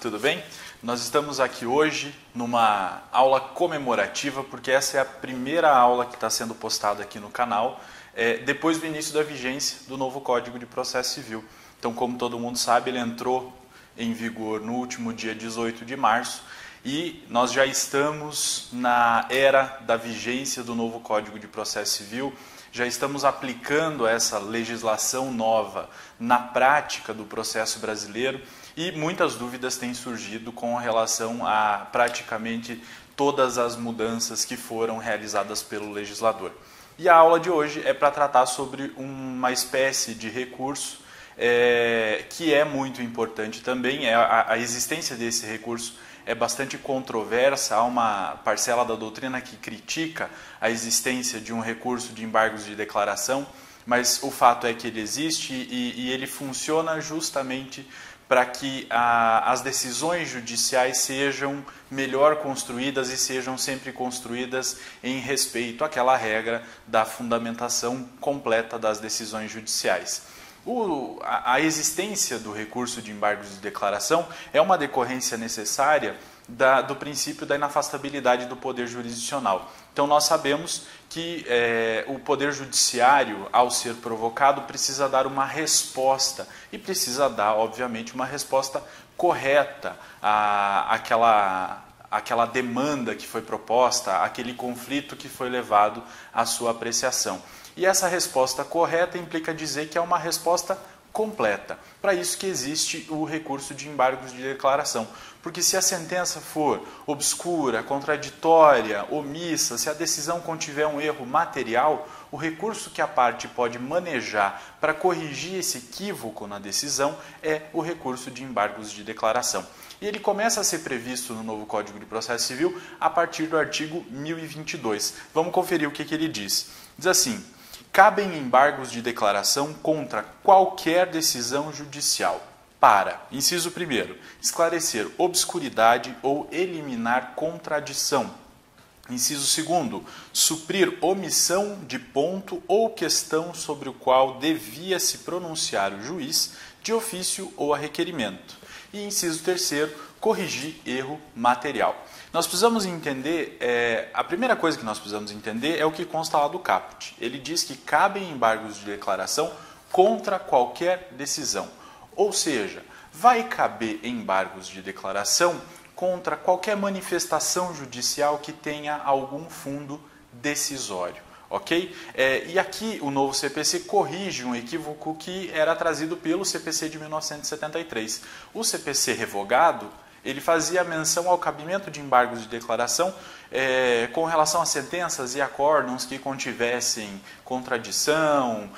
tudo bem? Nós estamos aqui hoje numa aula comemorativa, porque essa é a primeira aula que está sendo postada aqui no canal, depois do início da vigência do novo Código de Processo Civil. Então, como todo mundo sabe, ele entrou em vigor no último dia 18 de março e nós já estamos na era da vigência do novo Código de Processo Civil. Já estamos aplicando essa legislação nova na prática do processo brasileiro e muitas dúvidas têm surgido com relação a praticamente todas as mudanças que foram realizadas pelo legislador. E a aula de hoje é para tratar sobre uma espécie de recurso que é muito importante também. A existência desse recurso é bastante controversa, há uma parcela da doutrina que critica a existência de um recurso de embargos de declaração, mas o fato é que ele existe e ele funciona justamente para que as decisões judiciais sejam melhor construídas e sejam sempre construídas em respeito àquela regra da fundamentação completa das decisões judiciais. A existência do recurso de embargos de declaração é uma decorrência necessária do princípio da inafastabilidade do poder jurisdicional. Então nós sabemos que o poder judiciário, ao ser provocado, precisa dar uma resposta e precisa dar, obviamente, uma resposta correta àquela demanda que foi proposta, àquele conflito que foi levado à sua apreciação. E essa resposta correta implica dizer que é uma resposta completa. Para isso que existe o recurso de embargos de declaração. Porque se a sentença for obscura, contraditória, omissa, se a decisão contiver um erro material, o recurso que a parte pode manejar para corrigir esse equívoco na decisão é o recurso de embargos de declaração. E ele começa a ser previsto no novo Código de Processo Civil a partir do artigo 1022. Vamos conferir o que ele diz. Diz assim: cabem embargos de declaração contra qualquer decisão judicial para, inciso 1º, esclarecer obscuridade ou eliminar contradição. Inciso 2º, suprir omissão de ponto ou questão sobre o qual devia se pronunciar o juiz de ofício ou a requerimento. E inciso 3º, corrigir erro material. Nós precisamos entender, a primeira coisa que nós precisamos entender é o que consta lá do caput. Ele diz que cabem embargos de declaração contra qualquer decisão. Ou seja, vai caber embargos de declaração contra qualquer manifestação judicial que tenha algum fundo decisório. Ok? E aqui o novo CPC corrige um equívoco que era trazido pelo CPC de 1973. O CPC revogado, ele fazia menção ao cabimento de embargos de declaração com relação a sentenças e acórdãos que contivessem contradição,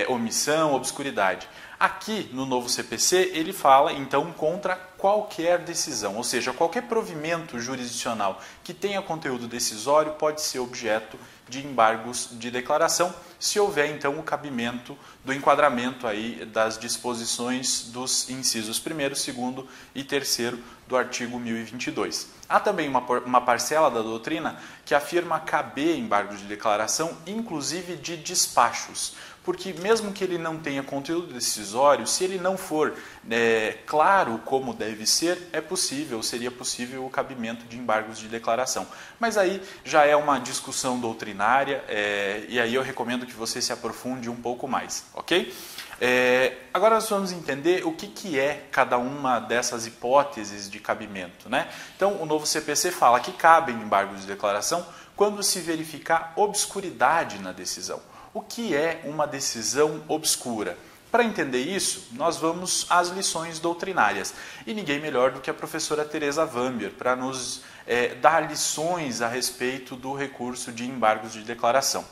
omissão, obscuridade. Aqui, no novo CPC, ele fala, então, contra qualquer decisão, ou seja, qualquer provimento jurisdicional que tenha conteúdo decisório pode ser objeto de embargos de declaração, se houver, então, o cabimento do enquadramento aí das disposições dos incisos 1º, 2º e 3º do artigo 1022. Há também uma parcela da doutrina que afirma caber embargos de declaração, inclusive de despachos, porque mesmo que ele não tenha conteúdo decisório, se ele não for claro como deve ser, seria possível o cabimento de embargos de declaração. Mas aí já é uma discussão doutrinária e aí eu recomendo que você se aprofunde um pouco mais, ok? Agora nós vamos entender o que é cada uma dessas hipóteses de cabimento, né? Então, o novo CPC fala que cabem embargos de declaração quando se verificar obscuridade na decisão. O que é uma decisão obscura? Para entender isso, nós vamos às lições doutrinárias. E ninguém melhor do que a professora Teresa Vambier para nos dar lições a respeito do recurso de embargos de declaração.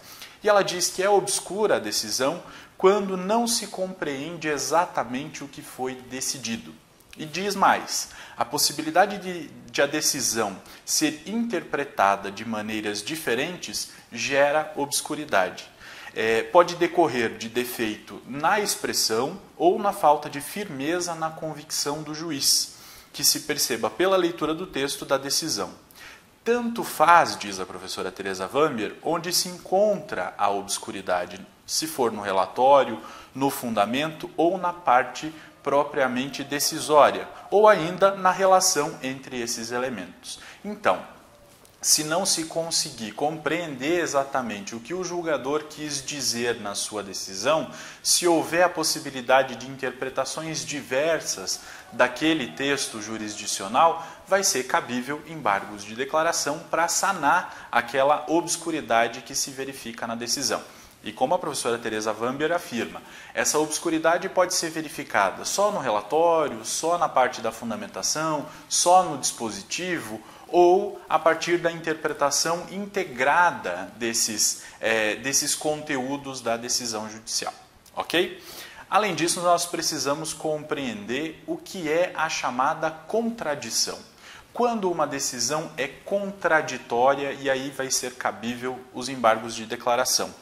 E ela diz que é obscura a decisão quando não se compreende exatamente o que foi decidido. E diz mais, a possibilidade de a decisão ser interpretada de maneiras diferentes gera obscuridade. Pode decorrer de defeito na expressão ou na falta de firmeza na convicção do juiz, que se perceba pela leitura do texto da decisão. Tanto faz, diz a professora Teresa Vambier, onde se encontra a obscuridade, se for no relatório, no fundamento ou na parte propriamente decisória, ou ainda na relação entre esses elementos. Então, se não se conseguir compreender exatamente o que o julgador quis dizer na sua decisão, se houver a possibilidade de interpretações diversas daquele texto jurisdicional, vai ser cabível embargos de declaração para sanar aquela obscuridade que se verifica na decisão. E como a professora Teresa Vambier afirma, essa obscuridade pode ser verificada só no relatório, só na parte da fundamentação, só no dispositivo, ou a partir da interpretação integrada desses conteúdos da decisão judicial. Ok? Além disso, nós precisamos compreender o que é a chamada contradição. Quando uma decisão é contraditória, e aí vai ser cabível os embargos de declaração.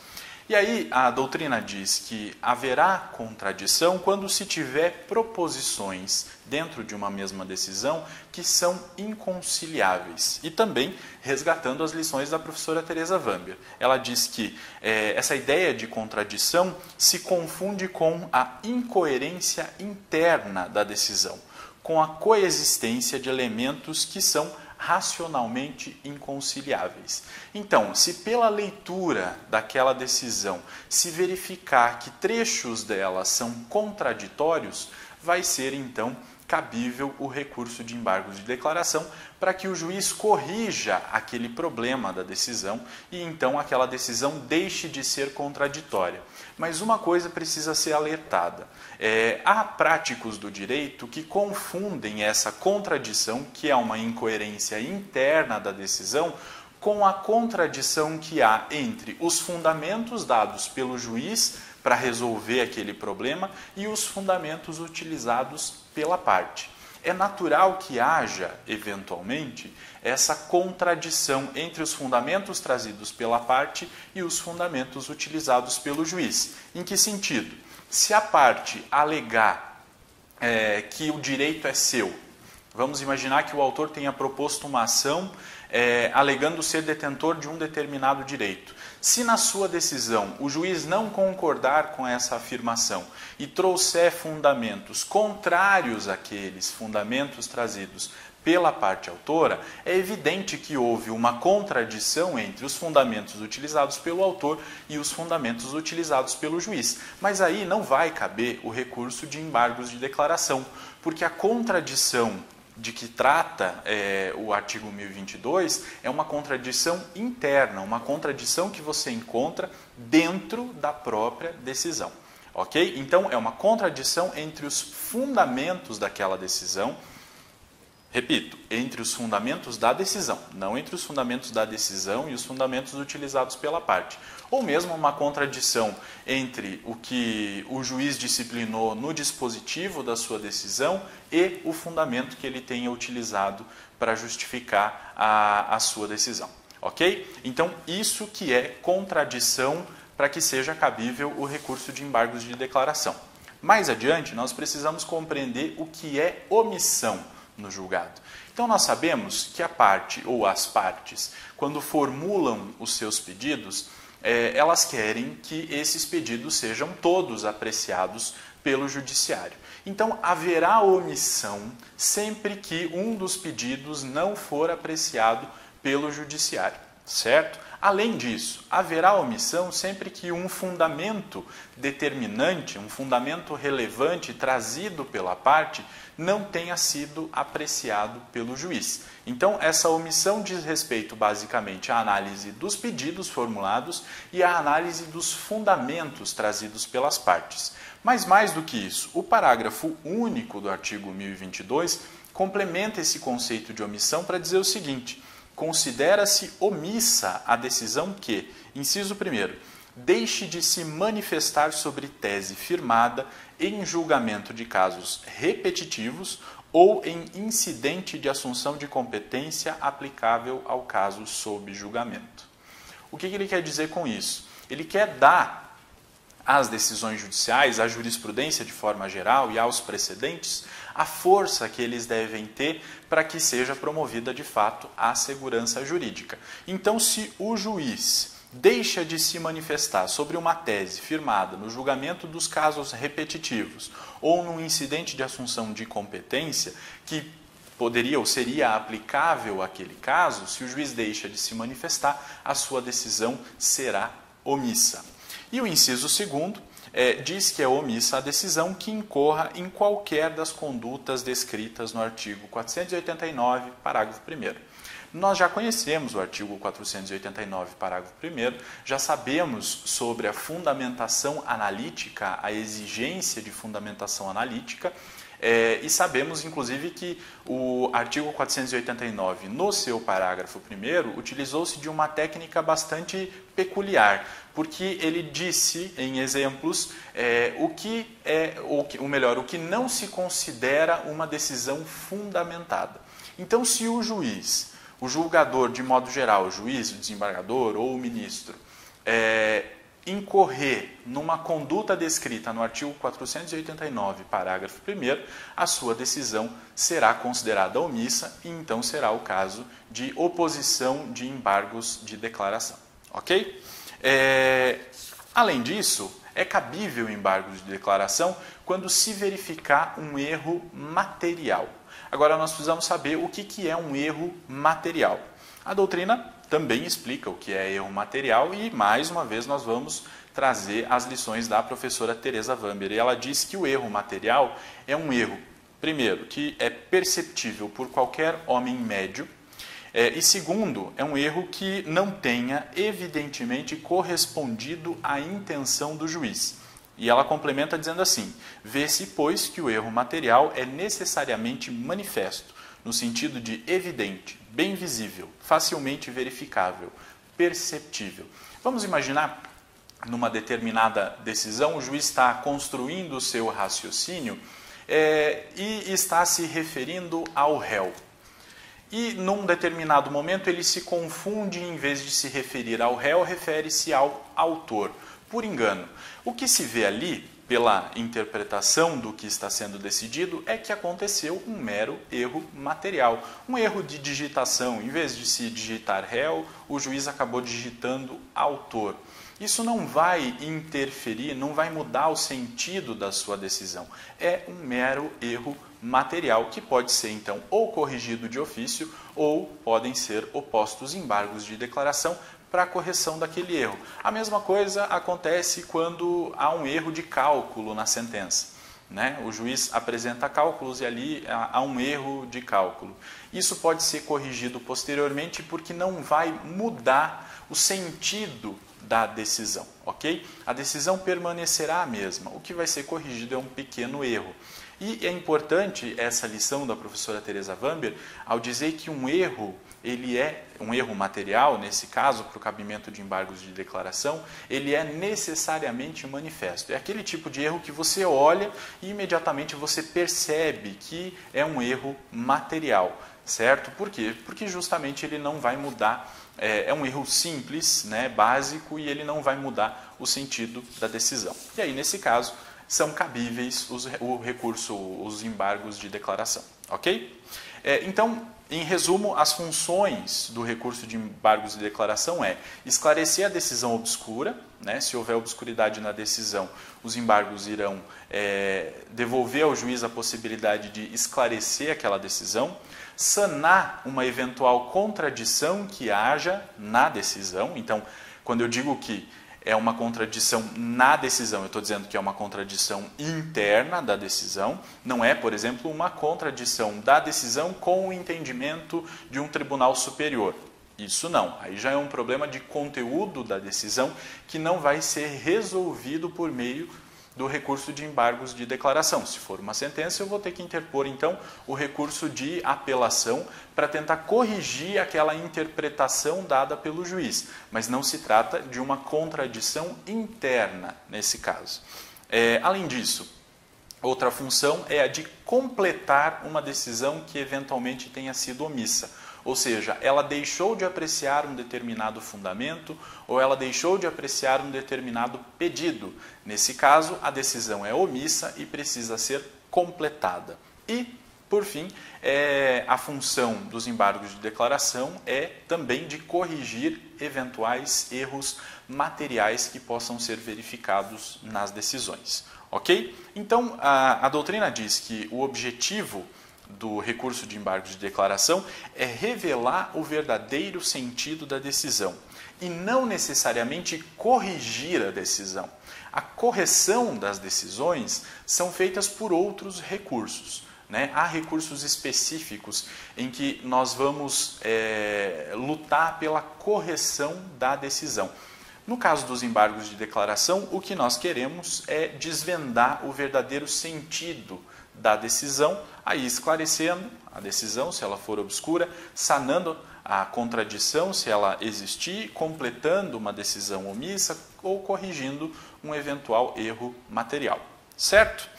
E aí a doutrina diz que haverá contradição quando se tiver proposições dentro de uma mesma decisão que são inconciliáveis. E também resgatando as lições da professora Teresa Vambier. Ela diz que essa ideia de contradição se confunde com a incoerência interna da decisão, com a coexistência de elementos que são racionalmente inconciliáveis. Então, se pela leitura daquela decisão se verificar que trechos dela são contraditórios, vai ser então cabível o recurso de embargos de declaração para que o juiz corrija aquele problema da decisão e então aquela decisão deixe de ser contraditória. Mas uma coisa precisa ser alertada. Há práticos do direito que confundem essa contradição, que é uma incoerência interna da decisão, com a contradição que há entre os fundamentos dados pelo juiz para resolver aquele problema e os fundamentos utilizados pela parte. É natural que haja, eventualmente, essa contradição entre os fundamentos trazidos pela parte e os fundamentos utilizados pelo juiz. Em que sentido? Se a parte alegar que o direito é seu, vamos imaginar que o autor tenha proposto uma ação alegando ser detentor de um determinado direito. Se na sua decisão o juiz não concordar com essa afirmação e trouxer fundamentos contrários àqueles fundamentos trazidos pela parte autora, é evidente que houve uma contradição entre os fundamentos utilizados pelo autor e os fundamentos utilizados pelo juiz. Mas aí não vai caber o recurso de embargos de declaração, porque a contradição de que trata o artigo 1022 é uma contradição interna, uma contradição que você encontra dentro da própria decisão. Ok? Então, é uma contradição entre os fundamentos daquela decisão. Repito, entre os fundamentos da decisão, não entre os fundamentos da decisão e os fundamentos utilizados pela parte. Ou mesmo uma contradição entre o que o juiz disciplinou no dispositivo da sua decisão e o fundamento que ele tenha utilizado para justificar a sua decisão. Ok? Então, isso que é contradição para que seja cabível o recurso de embargos de declaração. Mais adiante, nós precisamos compreender o que é omissão no julgado. Então, nós sabemos que a parte ou as partes, quando formulam os seus pedidos, elas querem que esses pedidos sejam todos apreciados pelo judiciário. Então, haverá omissão sempre que um dos pedidos não for apreciado pelo judiciário, certo? Além disso, haverá omissão sempre que um fundamento determinante, um fundamento relevante trazido pela parte não tenha sido apreciado pelo juiz. Então, essa omissão diz respeito basicamente à análise dos pedidos formulados e à análise dos fundamentos trazidos pelas partes. Mas mais do que isso, o parágrafo único do artigo 1022 complementa esse conceito de omissão para dizer o seguinte: considera-se omissa a decisão que, inciso 1º, deixe de se manifestar sobre tese firmada em julgamento de casos repetitivos ou em incidente de assunção de competência aplicável ao caso sob julgamento. O que ele quer dizer com isso? Ele quer dar às decisões judiciais, à jurisprudência de forma geral e aos precedentes, a força que eles devem ter para que seja promovida de fato a segurança jurídica. Então, se o juiz deixa de se manifestar sobre uma tese firmada no julgamento dos casos repetitivos ou num incidente de assunção de competência que poderia ou seria aplicável àquele caso, se o juiz deixa de se manifestar, a sua decisão será omissa. E o inciso 2º diz que é omissa a decisão que incorra em qualquer das condutas descritas no artigo 489, parágrafo 1º. Nós já conhecemos o artigo 489, parágrafo 1º, já sabemos sobre a fundamentação analítica, a exigência de fundamentação analítica, e sabemos, inclusive, que o artigo 489, no seu parágrafo 1º, utilizou-se de uma técnica bastante peculiar, porque ele disse, em exemplos, o que não se considera uma decisão fundamentada. Então, se o juiz, o julgador, de modo geral, o juiz, o desembargador ou o ministro, incorrer numa conduta descrita no artigo 489, parágrafo 1º, a sua decisão será considerada omissa e então será o caso de oposição de embargos de declaração. Ok? Além disso, é cabível embargo de declaração quando se verificar um erro material. Agora, nós precisamos saber o que é um erro material. A doutrina também explica o que é erro material e, mais uma vez, nós vamos trazer as lições da professora Teresa Vamber. E ela diz que o erro material é um erro, primeiro, que é perceptível por qualquer homem médio, e segundo, é um erro que não tenha, evidentemente, correspondido à intenção do juiz. E ela complementa dizendo assim: vê-se, pois, que o erro material é necessariamente manifesto, no sentido de evidente, bem visível, facilmente verificável, perceptível. Vamos imaginar, numa determinada decisão, o juiz está construindo o seu raciocínio e está se referindo ao réu. E, num determinado momento, ele se confunde, em vez de se referir ao réu, refere-se ao autor, por engano. O que se vê ali, pela interpretação do que está sendo decidido, é que aconteceu um mero erro material, um erro de digitação. Em vez de se digitar réu, o juiz acabou digitando autor. Isso não vai interferir, não vai mudar o sentido da sua decisão. É um mero erro material que pode ser, então, ou corrigido de ofício ou podem ser opostos embargos de declaração para a correção daquele erro. A mesma coisa acontece quando há um erro de cálculo na sentença, né? O juiz apresenta cálculos e ali há um erro de cálculo. Isso pode ser corrigido posteriormente porque não vai mudar o sentido da decisão, ok? A decisão permanecerá a mesma. O que vai ser corrigido é um pequeno erro. E é importante essa lição da professora Teresa Vamber ao dizer que um erro, ele é um erro material, nesse caso, para o cabimento de embargos de declaração, ele é necessariamente manifesto. É aquele tipo de erro que você olha e imediatamente você percebe que é um erro material, certo? Por quê? Porque justamente ele não vai mudar, é um erro simples, né, básico, e ele não vai mudar o sentido da decisão. E aí, nesse caso, são cabíveis os embargos de declaração, ok? Então, em resumo, as funções do recurso de embargos de declaração é esclarecer a decisão obscura, né? Se houver obscuridade na decisão, os embargos irão devolver ao juiz a possibilidade de esclarecer aquela decisão, sanar uma eventual contradição que haja na decisão. Então, quando eu digo que é uma contradição na decisão, eu estou dizendo que é uma contradição interna da decisão, não é, por exemplo, uma contradição da decisão com o entendimento de um tribunal superior. Isso não, aí já é um problema de conteúdo da decisão que não vai ser resolvido por meio do recurso de embargos de declaração. Se for uma sentença, eu vou ter que interpor, então, o recurso de apelação para tentar corrigir aquela interpretação dada pelo juiz. Mas não se trata de uma contradição interna, nesse caso. Além disso, outra função é a de completar uma decisão que eventualmente tenha sido omissa. Ou seja, ela deixou de apreciar um determinado fundamento ou ela deixou de apreciar um determinado pedido. Nesse caso, a decisão é omissa e precisa ser completada. E, Por fim, a função dos embargos de declaração é também de corrigir eventuais erros materiais que possam ser verificados nas decisões. Ok? Então, a doutrina diz que o objetivo do recurso de embargo de declaração é revelar o verdadeiro sentido da decisão e não necessariamente corrigir a decisão. A correção das decisões são feitas por outros recursos. Há recursos específicos em que nós vamos lutar pela correção da decisão. No caso dos embargos de declaração, o que nós queremos é desvendar o verdadeiro sentido da decisão, aí esclarecendo a decisão, se ela for obscura, sanando a contradição, se ela existir, completando uma decisão omissa ou corrigindo um eventual erro material. Certo?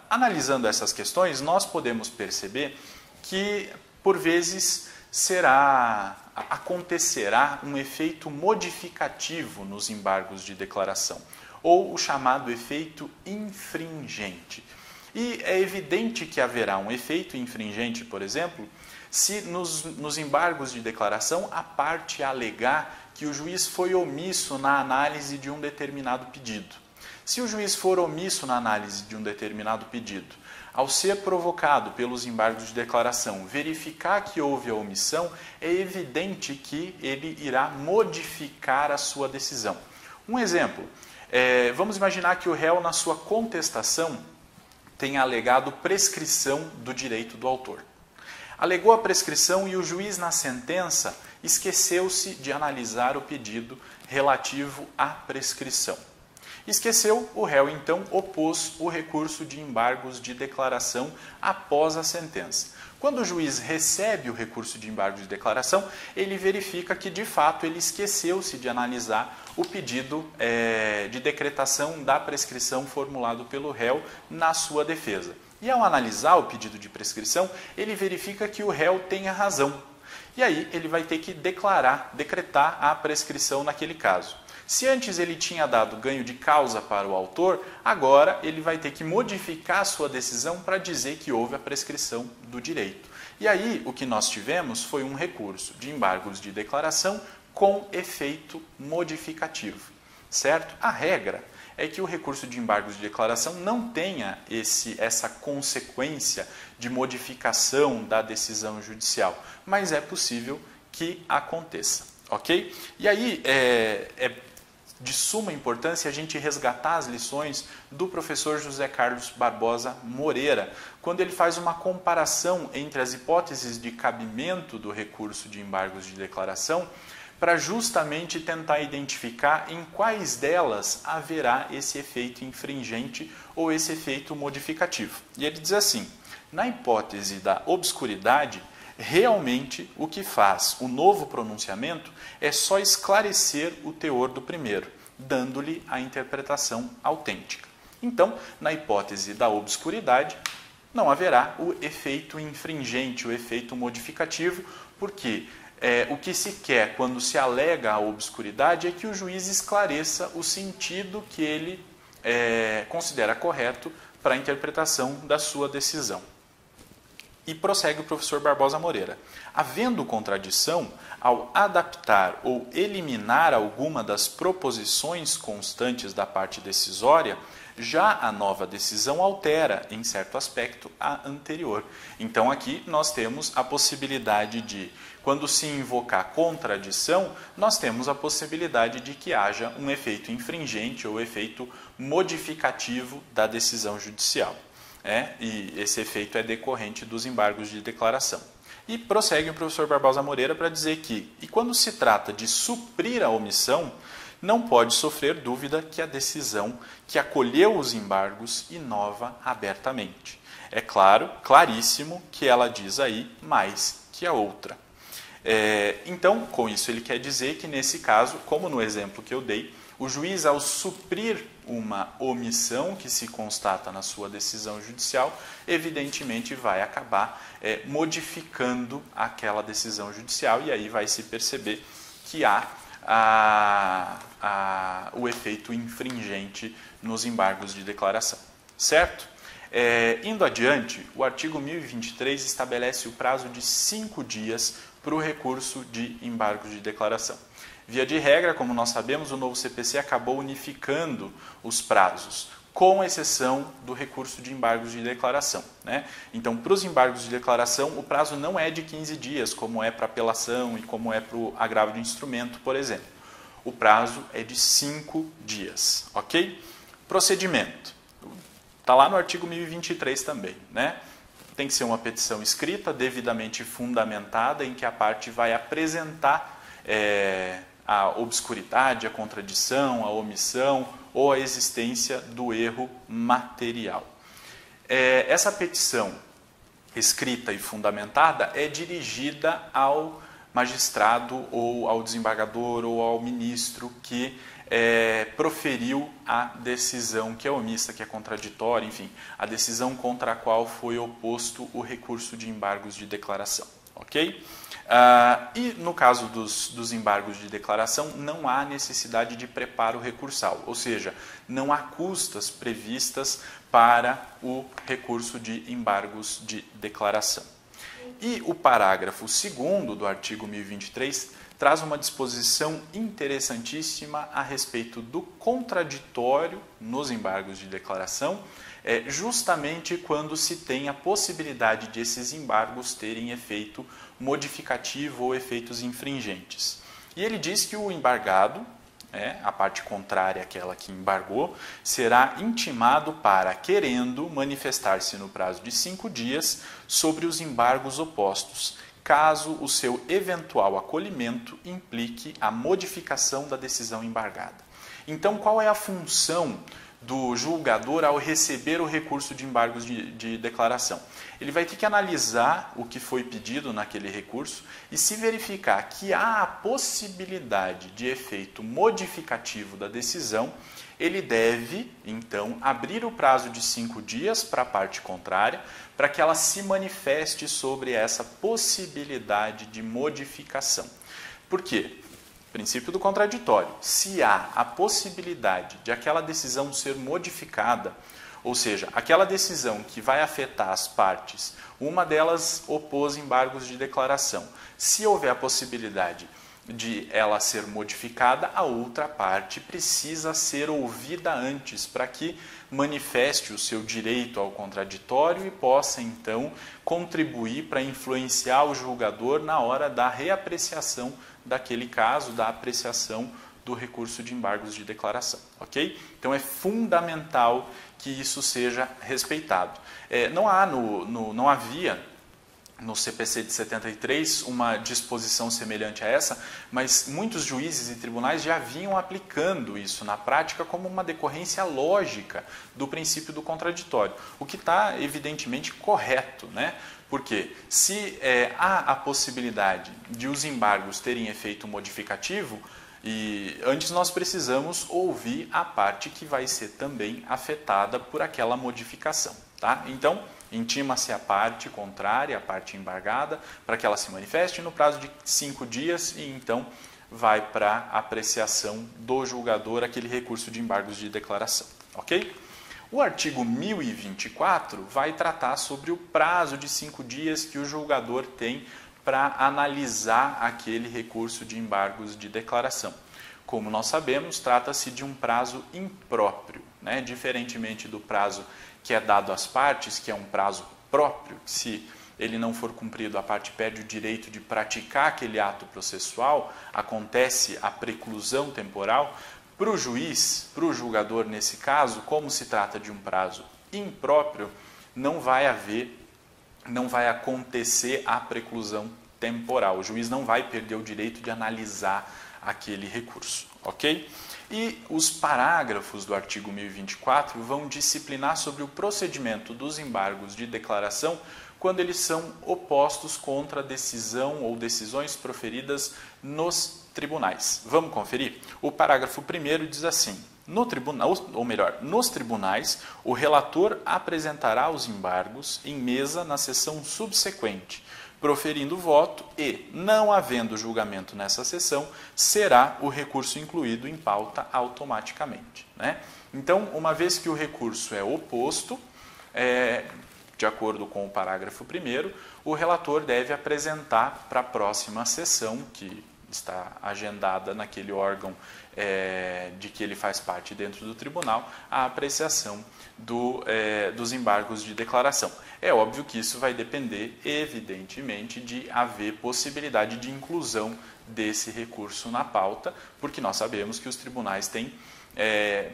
Analisando essas questões, nós podemos perceber que, por vezes, acontecerá um efeito modificativo nos embargos de declaração, ou o chamado efeito infringente. E é evidente que haverá um efeito infringente, por exemplo, se nos embargos de declaração a parte alegar que o juiz foi omisso na análise de um determinado pedido. Se o juiz for omisso na análise de um determinado pedido, ao ser provocado pelos embargos de declaração, verificar que houve a omissão, é evidente que ele irá modificar a sua decisão. Um exemplo, vamos imaginar que o réu, na sua contestação, tenha alegado prescrição do direito do autor. Alegou a prescrição e o juiz, na sentença, esqueceu-se de analisar o pedido relativo à prescrição. Esqueceu, o réu então opôs o recurso de embargos de declaração após a sentença. Quando o juiz recebe o recurso de embargo de declaração, ele verifica que de fato ele esqueceu-se de analisar o pedido de decretação da prescrição formulado pelo réu na sua defesa. E ao analisar o pedido de prescrição, ele verifica que o réu tenha razão. E aí ele vai ter que decretar a prescrição naquele caso. Se antes ele tinha dado ganho de causa para o autor, agora ele vai ter que modificar a sua decisão para dizer que houve a prescrição do direito. E aí o que nós tivemos foi um recurso de embargos de declaração com efeito modificativo, certo? A regra é que o recurso de embargos de declaração não tenha essa consequência de modificação da decisão judicial, mas é possível que aconteça, ok? E aí é de suma importância a gente resgatar as lições do professor José Carlos Barbosa Moreira, quando ele faz uma comparação entre as hipóteses de cabimento do recurso de embargos de declaração, para justamente tentar identificar em quais delas haverá esse efeito infringente ou esse efeito modificativo. E ele diz assim: na hipótese da obscuridade, realmente o que faz o novo pronunciamento é só esclarecer o teor do primeiro, dando-lhe a interpretação autêntica. Então, na hipótese da obscuridade, não haverá o efeito infringente, o efeito modificativo, porque o que se quer quando se alega a obscuridade é que o juiz esclareça o sentido que ele considera correto para a interpretação da sua decisão. E prossegue o professor Barbosa Moreira. Havendo contradição, ao adaptar ou eliminar alguma das proposições constantes da parte decisória, já a nova decisão altera, em certo aspecto, a anterior. Então, aqui nós temos a possibilidade de, quando se invocar contradição, nós temos a possibilidade de que haja um efeito infringente ou efeito modificativo da decisão judicial. E esse efeito é decorrente dos embargos de declaração. E prossegue o professor Barbosa Moreira para dizer que, e quando se trata de suprir a omissão, não pode sofrer dúvida que a decisão que acolheu os embargos inova abertamente. É claro, claríssimo, que ela diz aí mais que a outra. Então, com isso ele quer dizer que nesse caso, como no exemplo que eu dei, o juiz, ao suprir uma omissão que se constata na sua decisão judicial, evidentemente vai acabar modificando aquela decisão judicial e aí vai se perceber que há o efeito infringente nos embargos de declaração. Certo? Indo adiante, o artigo 1023 estabelece o prazo de 5 dias para o recurso de embargos de declaração. Via de regra, como nós sabemos, o novo CPC acabou unificando os prazos, com exceção do recurso de embargos de declaração, né? Então, para os embargos de declaração, o prazo não é de 15 dias, como é para apelação e como é para o agravo de instrumento, por exemplo. O prazo é de 5 dias, ok? Procedimento. Está lá no artigo 1023 também, né? Tem que ser uma petição escrita, devidamente fundamentada, em que a parte vai apresentar a obscuridade, a contradição, a omissão ou a existência do erro material. Essa petição escrita e fundamentada é dirigida ao magistrado ou ao desembargador ou ao ministro que proferiu a decisão que é omissa, que é contraditória, enfim, a decisão contra a qual foi oposto o recurso de embargos de declaração, ok? E no caso dos embargos de declaração, não há necessidade de preparo recursal, ou seja, não há custas previstas para o recurso de embargos de declaração. E o parágrafo 2º do artigo 1023 traz uma disposição interessantíssima a respeito do contraditório nos embargos de declaração, justamente quando se tem a possibilidade de esses embargos terem efeito modificativo ou efeitos infringentes. E ele diz que o embargado, a parte contrária àquela que embargou, será intimado para, querendo, manifestar-se no prazo de 5 dias sobre os embargos opostos, caso o seu eventual acolhimento implique a modificação da decisão embargada. Então, qual é a função do julgador ao receber o recurso de embargos de declaração? Ele vai ter que analisar o que foi pedido naquele recurso e, se verificar que há a possibilidade de efeito modificativo da decisão, ele deve, então, abrir o prazo de 5 dias para a parte contrária, para que ela se manifeste sobre essa possibilidade de modificação. Por quê? Princípio do contraditório. Se há a possibilidade de aquela decisão ser modificada, ou seja, aquela decisão que vai afetar as partes, uma delas opôs embargos de declaração. Se houver a possibilidade de ela ser modificada, a outra parte precisa ser ouvida antes, para que manifeste o seu direito ao contraditório e possa, então, contribuir para influenciar o julgador na hora da reapreciação daquele caso, da apreciação do recurso de embargos de declaração, ok? Então, é fundamental que isso seja respeitado. Não havia no CPC de 73 uma disposição semelhante a essa, mas muitos juízes e tribunais já vinham aplicando isso na prática como uma decorrência lógica do princípio do contraditório, o que está evidentemente correto, né? Porque se há a possibilidade de os embargos terem efeito modificativo, e antes nós precisamos ouvir a parte que vai ser também afetada por aquela modificação, tá? Então, intima-se a parte contrária, a parte embargada, para que ela se manifeste no prazo de 5 dias e então vai para a apreciação do julgador aquele recurso de embargos de declaração, ok? O artigo 1024 vai tratar sobre o prazo de 5 dias que o julgador tem para analisar aquele recurso de embargos de declaração. Como nós sabemos, trata-se de um prazo impróprio, né? Diferentemente do prazo que é dado às partes, que é um prazo próprio, que se ele não for cumprido, a parte perde o direito de praticar aquele ato processual, acontece a preclusão temporal. Para o juiz, para o julgador nesse caso, como se trata de um prazo impróprio, não vai acontecer a preclusão temporal. O juiz não vai perder o direito de analisar aquele recurso, ok? E os parágrafos do artigo 1024 vão disciplinar sobre o procedimento dos embargos de declaração quando eles são opostos contra a decisão ou decisões proferidas nos tribunais. Vamos conferir? O parágrafo 1º diz assim: no tribunal, ou melhor, nos tribunais, o relator apresentará os embargos em mesa na sessão subsequente, proferindo voto e, não havendo julgamento nessa sessão, será o recurso incluído em pauta automaticamente, né? Então, uma vez que o recurso é oposto, de acordo com o parágrafo 1º, o relator deve apresentar para a próxima sessão, que está agendada naquele órgão de que ele faz parte dentro do tribunal, a apreciação dos embargos de declaração. É óbvio que isso vai depender, evidentemente, de haver possibilidade de inclusão desse recurso na pauta, porque nós sabemos que os tribunais têm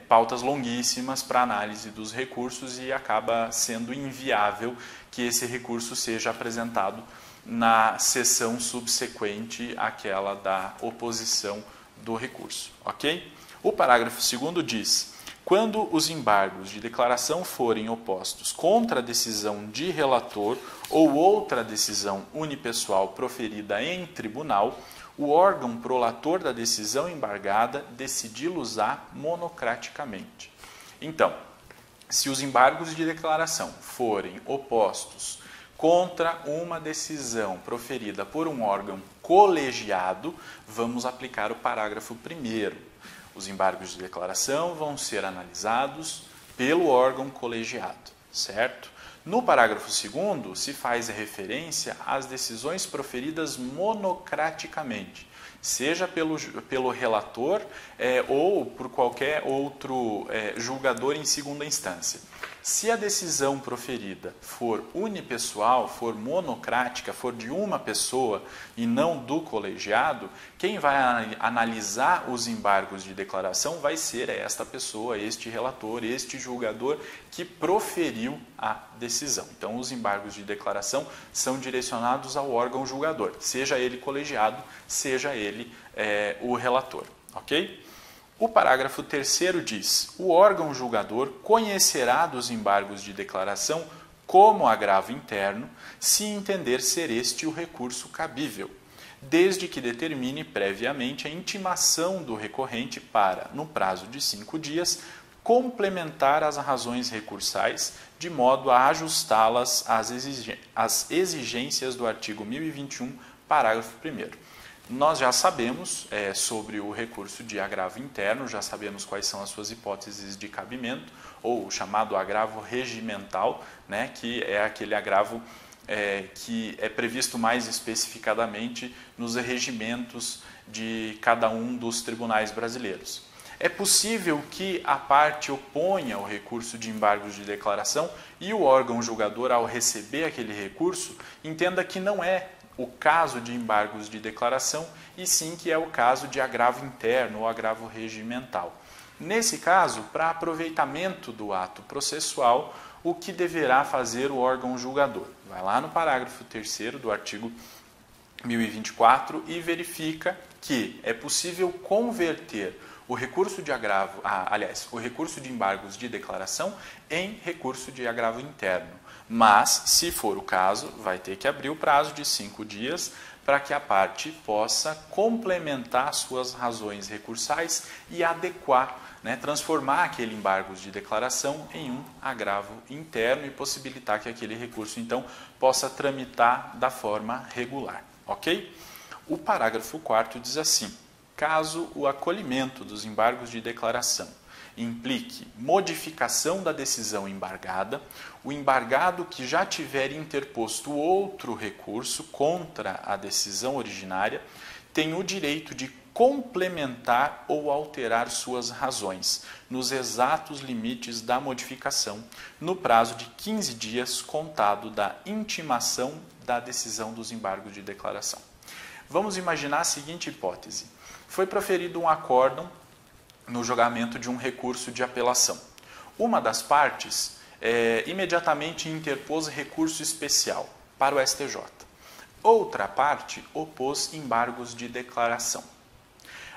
pautas longuíssimas para análise dos recursos e acaba sendo inviável que esse recurso seja apresentado na sessão subsequente àquela da oposição do recurso, ok? O parágrafo 2º diz: quando os embargos de declaração forem opostos contra a decisão de relator ou outra decisão unipessoal proferida em tribunal, o órgão prolator da decisão embargada decidi-los-á monocraticamente. Então, se os embargos de declaração forem opostos contra uma decisão proferida por um órgão colegiado, vamos aplicar o parágrafo 1º. Os embargos de declaração vão ser analisados pelo órgão colegiado, certo? No parágrafo 2º, se faz referência às decisões proferidas monocraticamente, seja pelo relator ou por qualquer outro julgador em segunda instância. Se a decisão proferida for unipessoal, for monocrática, for de uma pessoa e não do colegiado, quem vai analisar os embargos de declaração vai ser esta pessoa, este relator, este julgador que proferiu a decisão. Então, os embargos de declaração são direcionados ao órgão julgador, seja ele colegiado, seja ele o relator, ok? O parágrafo 3º diz: o órgão julgador conhecerá dos embargos de declaração como agravo interno, se entender ser este o recurso cabível, desde que determine previamente a intimação do recorrente para, no prazo de 5 dias, complementar as razões recursais, de modo a ajustá-las às exigências do artigo 1021, parágrafo 1º. Nós já sabemos sobre o recurso de agravo interno, já sabemos quais são as suas hipóteses de cabimento, ou o chamado agravo regimental, né, que é aquele agravo que é previsto mais especificadamente nos regimentos de cada um dos tribunais brasileiros. É possível que a parte oponha o recurso de embargos de declaração e o órgão julgador, ao receber aquele recurso, entenda que não é o caso de embargos de declaração, e sim que é o caso de agravo interno ou agravo regimental. Nesse caso, para aproveitamento do ato processual, o que deverá fazer o órgão julgador? Vai lá no parágrafo 3º do artigo 1024 e verifica que é possível converter o recurso de agravo, o recurso de embargos de declaração em recurso de agravo interno. Mas, se for o caso, vai ter que abrir o prazo de 5 dias para que a parte possa complementar suas razões recursais e adequar, transformar aquele embargo de declaração em um agravo interno e possibilitar que aquele recurso, então, possa tramitar da forma regular. Ok? O parágrafo 4º diz assim: caso o acolhimento dos embargos de declaração implique modificação da decisão embargada, o embargado que já tiver interposto outro recurso contra a decisão originária tem o direito de complementar ou alterar suas razões, nos exatos limites da modificação, no prazo de 15 dias contado da intimação da decisão dos embargos de declaração. Vamos imaginar a seguinte hipótese: foi proferido um acórdão no julgamento de um recurso de apelação. Uma das partes imediatamente interpôs recurso especial para o STJ. Outra parte opôs embargos de declaração.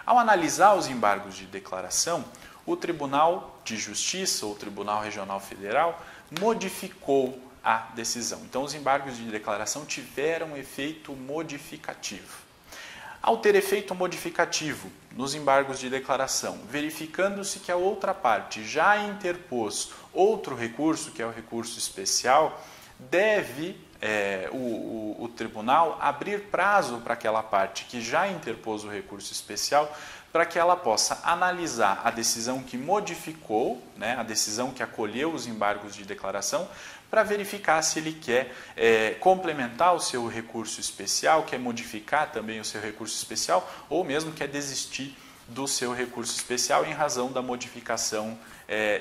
Ao analisar os embargos de declaração, o Tribunal de Justiça, ou Tribunal Regional Federal, modificou a decisão. Então, os embargos de declaração tiveram efeito modificativo. Ao ter efeito modificativo nos embargos de declaração, verificando-se que a outra parte já interpôs outro recurso, que é o recurso especial, deve o tribunal abrir prazo para aquela parte que já interpôs o recurso especial, para que ela possa analisar a decisão que modificou, né, a decisão que acolheu os embargos de declaração, para verificar se ele quer complementar o seu recurso especial, quer modificar também o seu recurso especial, ou mesmo quer desistir do seu recurso especial em razão da modificação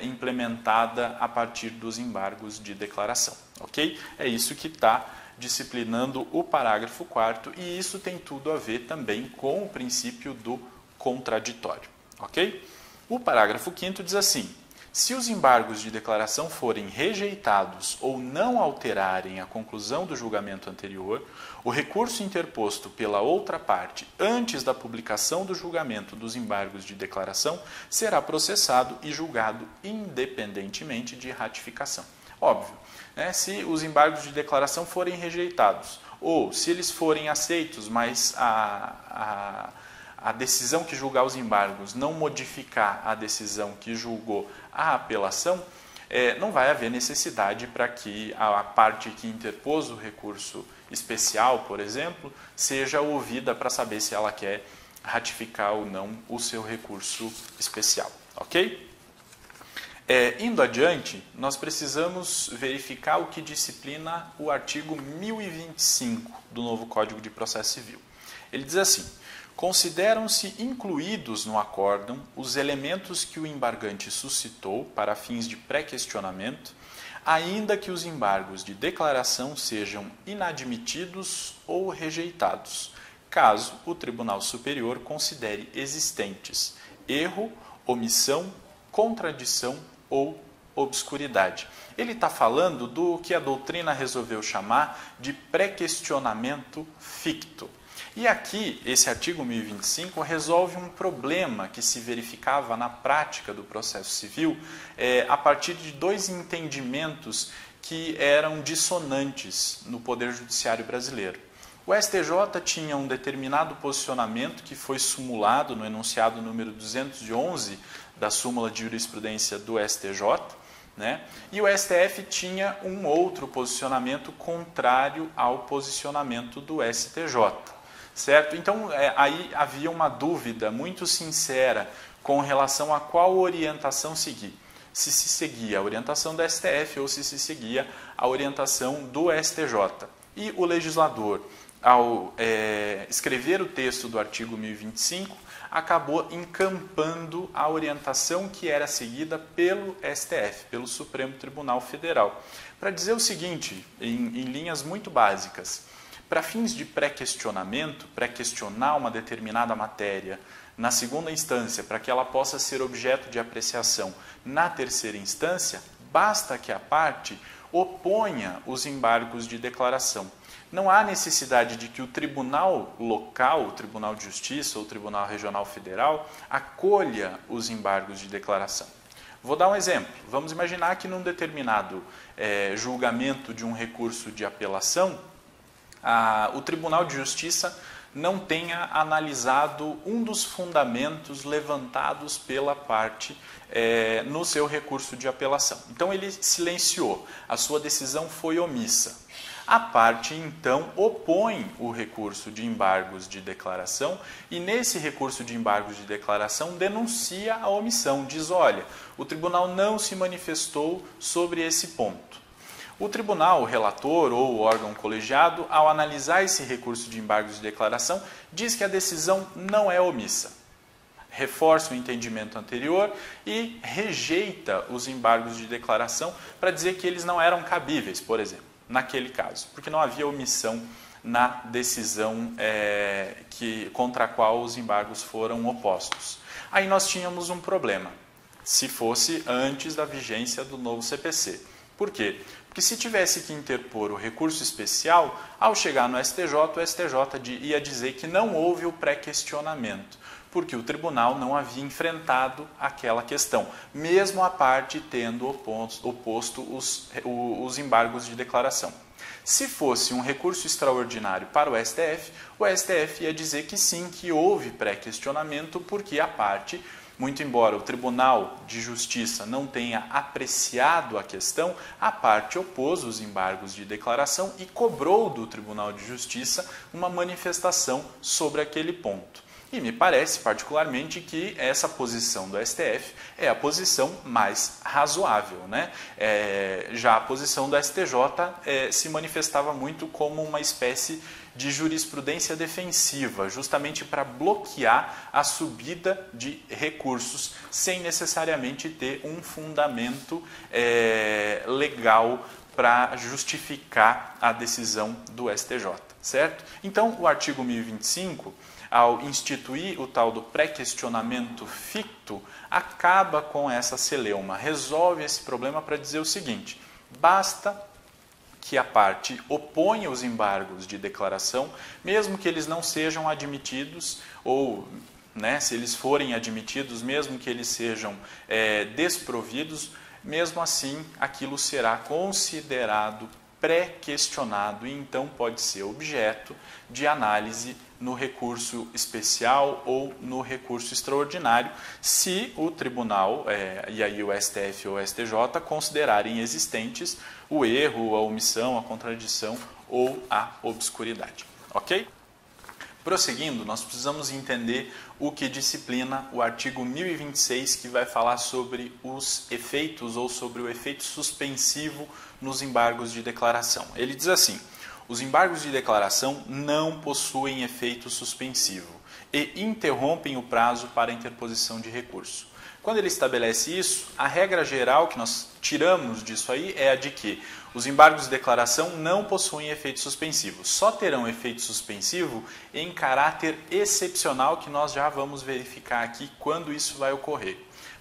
implementada a partir dos embargos de declaração. Ok? É isso que está disciplinando o parágrafo 4º e isso tem tudo a ver também com o princípio do contraditório. Ok? O parágrafo 5º diz assim: se os embargos de declaração forem rejeitados ou não alterarem a conclusão do julgamento anterior, o recurso interposto pela outra parte antes da publicação do julgamento dos embargos de declaração será processado e julgado independentemente de ratificação. Óbvio, né? Se os embargos de declaração forem rejeitados ou se eles forem aceitos, mas a decisão que julgar os embargos não modificar a decisão que julgou a apelação, não vai haver necessidade para que a parte que interpôs o recurso especial, por exemplo, seja ouvida para saber se ela quer ratificar ou não o seu recurso especial. Ok? Indo adiante, nós precisamos verificar o que disciplina o artigo 1025 do novo Código de Processo Civil. Ele diz assim: consideram-se incluídos no acórdão os elementos que o embargante suscitou para fins de pré-questionamento, ainda que os embargos de declaração sejam inadmitidos ou rejeitados, caso o Tribunal Superior considere existentes erro, omissão, contradição ou obscuridade. Ele está falando do que a doutrina resolveu chamar de pré-questionamento ficto. E aqui, esse artigo 1025 resolve um problema que se verificava na prática do processo civil a partir de dois entendimentos que eram dissonantes no Poder Judiciário brasileiro. O STJ tinha um determinado posicionamento que foi sumulado no enunciado número 211 da súmula de jurisprudência do STJ, né? E o STF tinha um outro posicionamento contrário ao posicionamento do STJ. Certo? Então, aí havia uma dúvida muito sincera com relação a qual orientação seguir. Se se seguia a orientação do STF ou se se seguia a orientação do STJ. E o legislador, ao escrever o texto do artigo 1025, acabou encampando a orientação que era seguida pelo STF, pelo Supremo Tribunal Federal. Para dizer o seguinte, em linhas muito básicas: para fins de pré-questionamento, pré-questionar uma determinada matéria na segunda instância, para que ela possa ser objeto de apreciação na terceira instância, basta que a parte oponha os embargos de declaração. Não há necessidade de que o tribunal local, o Tribunal de Justiça ou o Tribunal Regional Federal, acolha os embargos de declaração. Vou dar um exemplo. Vamos imaginar que num determinado julgamento de um recurso de apelação, o Tribunal de Justiça não tenha analisado um dos fundamentos levantados pela parte no seu recurso de apelação. Então ele silenciou, a sua decisão foi omissa. A parte, então, opõe o recurso de embargos de declaração e, nesse recurso de embargos de declaração, denuncia a omissão. Diz: olha, o tribunal não se manifestou sobre esse ponto. O tribunal, o relator ou o órgão colegiado, ao analisar esse recurso de embargos de declaração, diz que a decisão não é omissa. Reforça o entendimento anterior e rejeita os embargos de declaração para dizer que eles não eram cabíveis, por exemplo, naquele caso, porque não havia omissão na decisão contra a qual os embargos foram opostos. Aí nós tínhamos um problema, se fosse antes da vigência do novo CPC. Por quê? Porque se tivesse que interpor o recurso especial, ao chegar no STJ, o STJ ia dizer que não houve o pré-questionamento, porque o tribunal não havia enfrentado aquela questão, mesmo a parte tendo oposto os embargos de declaração. Se fosse um recurso extraordinário para o STF ia dizer que sim, que houve pré-questionamento, porque a parte, muito embora o Tribunal de Justiça não tenha apreciado a questão, a parte opôs os embargos de declaração e cobrou do Tribunal de Justiça uma manifestação sobre aquele ponto. E me parece particularmente que essa posição do STF é a posição mais razoável, né? Já a posição do STJ se manifestava muito como uma espécie de jurisprudência defensiva, justamente para bloquear a subida de recursos sem necessariamente ter um fundamento legal para justificar a decisão do STJ, certo? Então, o artigo 1025, ao instituir o tal do pré-questionamento ficto, acaba com essa celeuma, resolve esse problema para dizer o seguinte: basta que a parte oponha os embargos de declaração, mesmo que eles não sejam admitidos, ou se eles forem admitidos, mesmo que eles sejam desprovidos, mesmo assim aquilo será considerado pré-questionado e então pode ser objeto de análise no recurso especial ou no recurso extraordinário, se o tribunal, e aí o STF ou o STJ, considerarem existentes o erro, a omissão, a contradição ou a obscuridade. Ok? Prosseguindo, nós precisamos entender o que disciplina o artigo 1026, que vai falar sobre os efeitos ou sobre o efeito suspensivo nos embargos de declaração. Ele diz assim: os embargos de declaração não possuem efeito suspensivo e interrompem o prazo para interposição de recurso. Quando ele estabelece isso, a regra geral que nós tiramos disso aí é a de que os embargos de declaração não possuem efeito suspensivo. Só terão efeito suspensivo em caráter excepcional, que nós já vamos verificar aqui quando isso vai ocorrer.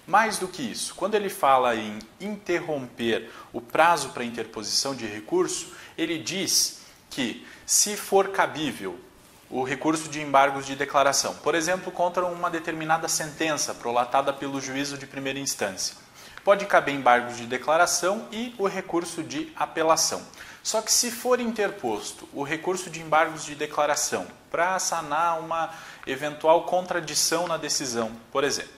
Mais do que isso, quando ele fala em interromper o prazo para interposição de recurso, ele diz que, se for cabível o recurso de embargos de declaração, por exemplo, contra uma determinada sentença prolatada pelo juízo de primeira instância, pode caber embargos de declaração e o recurso de apelação. Só que se for interposto o recurso de embargos de declaração para sanar uma eventual contradição na decisão, por exemplo,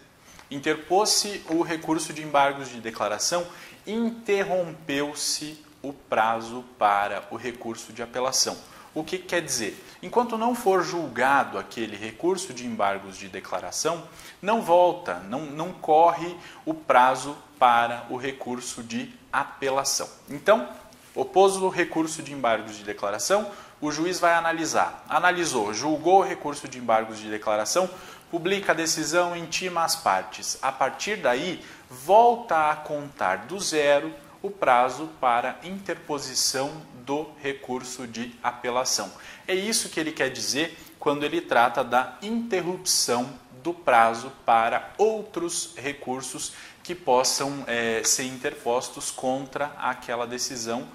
interpôs-se o recurso de embargos de declaração, interrompeu-se o prazo para o recurso de apelação. O que quer dizer? Enquanto não for julgado aquele recurso de embargos de declaração, não volta, não corre o prazo para o recurso de apelação. Então, opôs o recurso de embargos de declaração, o juiz vai analisar. Analisou, julgou o recurso de embargos de declaração, publica a decisão, intima as partes. A partir daí, volta a contar do zero o prazo para interposição do recurso de apelação. É isso que ele quer dizer quando ele trata da interrupção do prazo para outros recursos que possam ser interpostos contra aquela decisão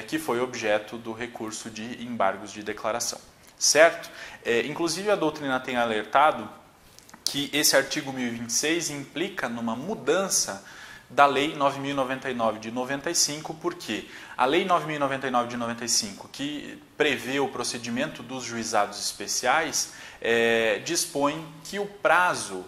que foi objeto do recurso de embargos de declaração. Certo? Inclusive a doutrina tem alertado que esse artigo 1026 implica numa mudança da Lei 9.099 de 95, porque a Lei 9.099 de 95, que prevê o procedimento dos juizados especiais, dispõe que o prazo,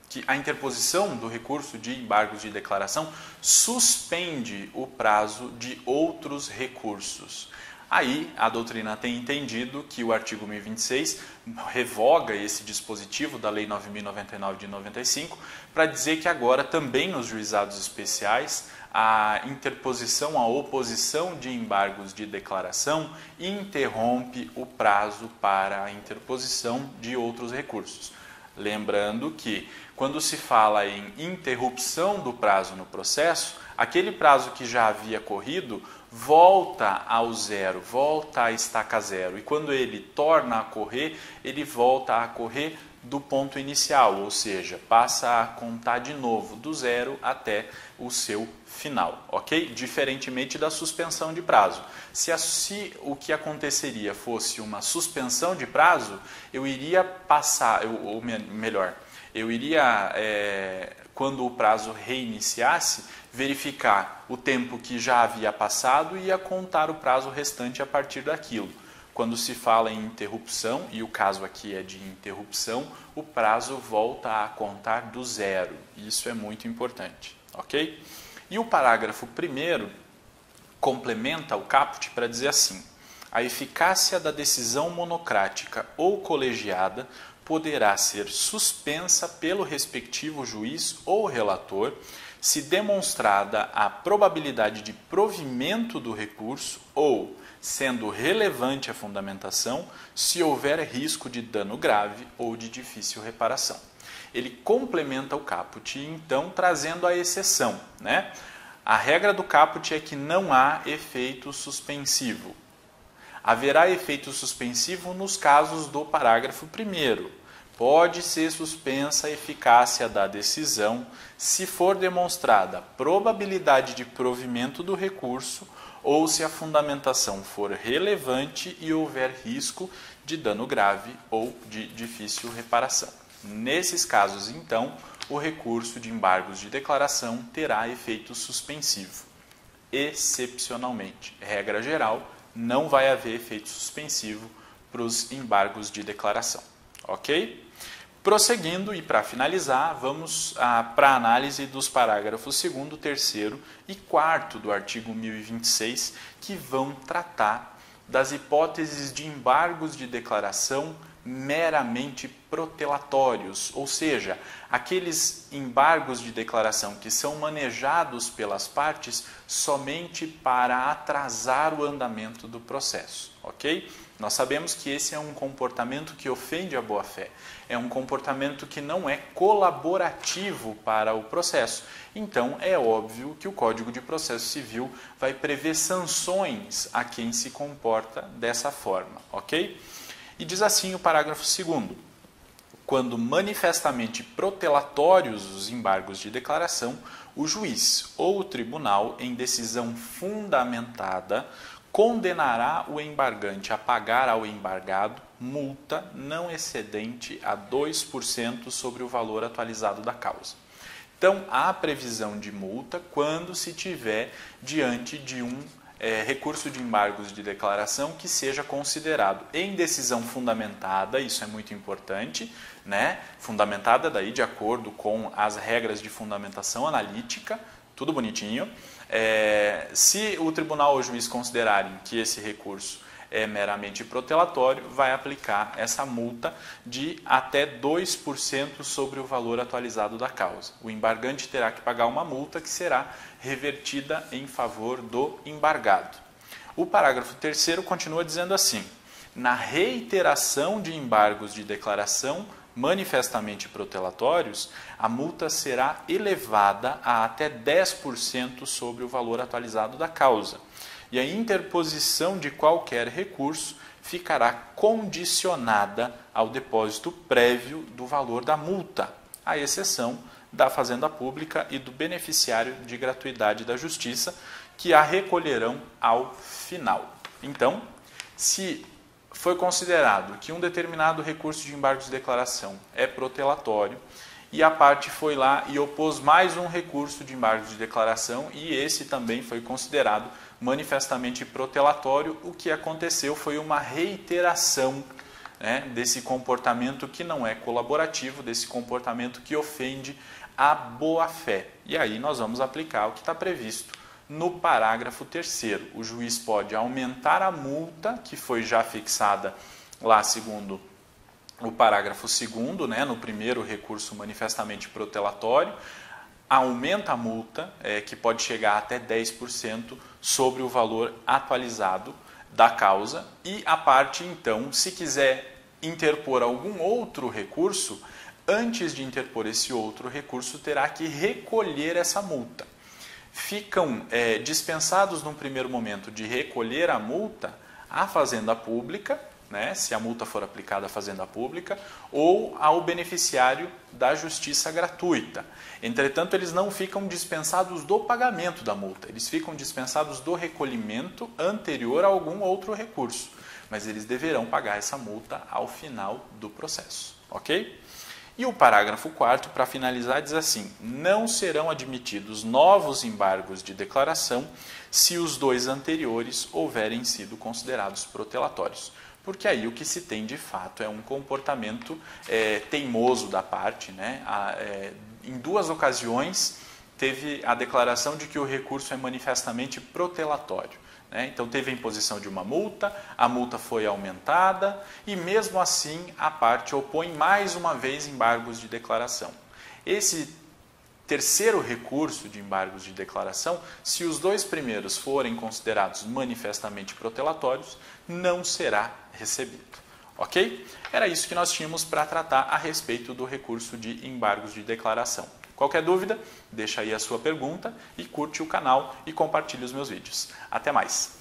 que a interposição do recurso de embargos de declaração suspende o prazo de outros recursos. Aí a doutrina tem entendido que o artigo 1026 revoga esse dispositivo da Lei 9.099 de 95 para dizer que agora também nos juizados especiais a interposição, a oposição de embargos de declaração interrompe o prazo para a interposição de outros recursos. Lembrando que quando se fala em interrupção do prazo no processo, aquele prazo que já havia corrido volta ao zero, volta à estaca zero. E quando ele torna a correr, ele volta a correr do ponto inicial, ou seja, passa a contar de novo do zero até o seu final, ok? Diferentemente da suspensão de prazo. Se o que aconteceria fosse uma suspensão de prazo, eu iria passar, ou melhor, Eu iria, quando o prazo reiniciasse, verificar o tempo que já havia passado e ia contar o prazo restante a partir daquilo. Quando se fala em interrupção, e o caso aqui é de interrupção, o prazo volta a contar do zero. Isso é muito importante, ok? E o parágrafo 1º complementa o caput para dizer assim: a eficácia da decisão monocrática ou colegiada poderá ser suspensa pelo respectivo juiz ou relator se demonstrada a probabilidade de provimento do recurso ou, sendo relevante a fundamentação, se houver risco de dano grave ou de difícil reparação. Ele complementa o caput, então, trazendo a exceção, né? A regra do caput é que não há efeito suspensivo. Haverá efeito suspensivo nos casos do parágrafo 1º. Pode ser suspensa a eficácia da decisão se for demonstrada probabilidade de provimento do recurso ou se a fundamentação for relevante e houver risco de dano grave ou de difícil reparação. Nesses casos, então, o recurso de embargos de declaração terá efeito suspensivo. Excepcionalmente, regra geral, não vai haver efeito suspensivo para os embargos de declaração. Ok? Prosseguindo e para finalizar, vamos para a análise dos parágrafos 2º, 3º e 4º do artigo 1026, que vão tratar das hipóteses de embargos de declaração meramente protelatórios, ou seja, aqueles embargos de declaração que são manejados pelas partes somente para atrasar o andamento do processo, ok? Nós sabemos que esse é um comportamento que ofende a boa-fé, é um comportamento que não é colaborativo para o processo. Então, é óbvio que o Código de Processo Civil vai prever sanções a quem se comporta dessa forma, ok? E diz assim o parágrafo 2º: quando manifestamente protelatórios os embargos de declaração, o juiz ou o tribunal, em decisão fundamentada, condenará o embargante a pagar ao embargado multa não excedente a 2% sobre o valor atualizado da causa. Então, há previsão de multa quando se tiver diante de um recurso de embargos de declaração que seja considerado em decisão fundamentada, isso é muito importante, né? Fundamentada daí de acordo com as regras de fundamentação analítica, tudo bonitinho. Se o tribunal ou o juiz considerarem que esse recurso é meramente protelatório, vai aplicar essa multa de até 2% sobre o valor atualizado da causa. O embargante terá que pagar uma multa que será revertida em favor do embargado. O parágrafo 3º continua dizendo assim: na reiteração de embargos de declaração manifestamente protelatórios, a multa será elevada a até 10% sobre o valor atualizado da causa. E a interposição de qualquer recurso ficará condicionada ao depósito prévio do valor da multa, à exceção da Fazenda Pública e do beneficiário de gratuidade da Justiça, que a recolherão ao final. Então, se foi considerado que um determinado recurso de embargos de declaração é protelatório, e a parte foi lá e opôs mais um recurso de embargos de declaração, e esse também foi considerado manifestamente protelatório, o que aconteceu foi uma reiteração, né, desse comportamento que não é colaborativo, desse comportamento que ofende a boa-fé. E aí nós vamos aplicar o que está previsto no parágrafo 3º. O juiz pode aumentar a multa, que foi já fixada lá segundo o parágrafo 2º, né, no primeiro recurso manifestamente protelatório, aumenta a multa, que pode chegar até 10% sobre o valor atualizado da causa, e a parte, então, se quiser interpor algum outro recurso, antes de interpor esse outro recurso, terá que recolher essa multa. Ficam dispensados, num primeiro momento, de recolher a multa à Fazenda Pública, né, se a multa for aplicada à Fazenda Pública, ou ao beneficiário da Justiça Gratuita. Entretanto, eles não ficam dispensados do pagamento da multa, eles ficam dispensados do recolhimento anterior a algum outro recurso, mas eles deverão pagar essa multa ao final do processo, ok? E o parágrafo 4º, para finalizar, diz assim: não serão admitidos novos embargos de declaração se os 2 anteriores houverem sido considerados protelatórios. Porque aí o que se tem de fato é um comportamento teimoso da parte, né? Em 2 ocasiões teve a declaração de que o recurso é manifestamente protelatório. Então teve a imposição de uma multa, a multa foi aumentada e mesmo assim a parte opõe mais uma vez embargos de declaração. Esse terceiro recurso de embargos de declaração, se os 2 primeiros forem considerados manifestamente protelatórios, não será recebido. Ok? Era isso que nós tínhamos para tratar a respeito do recurso de embargos de declaração. Qualquer dúvida, deixa aí a sua pergunta e curte o canal e compartilhe os meus vídeos. Até mais!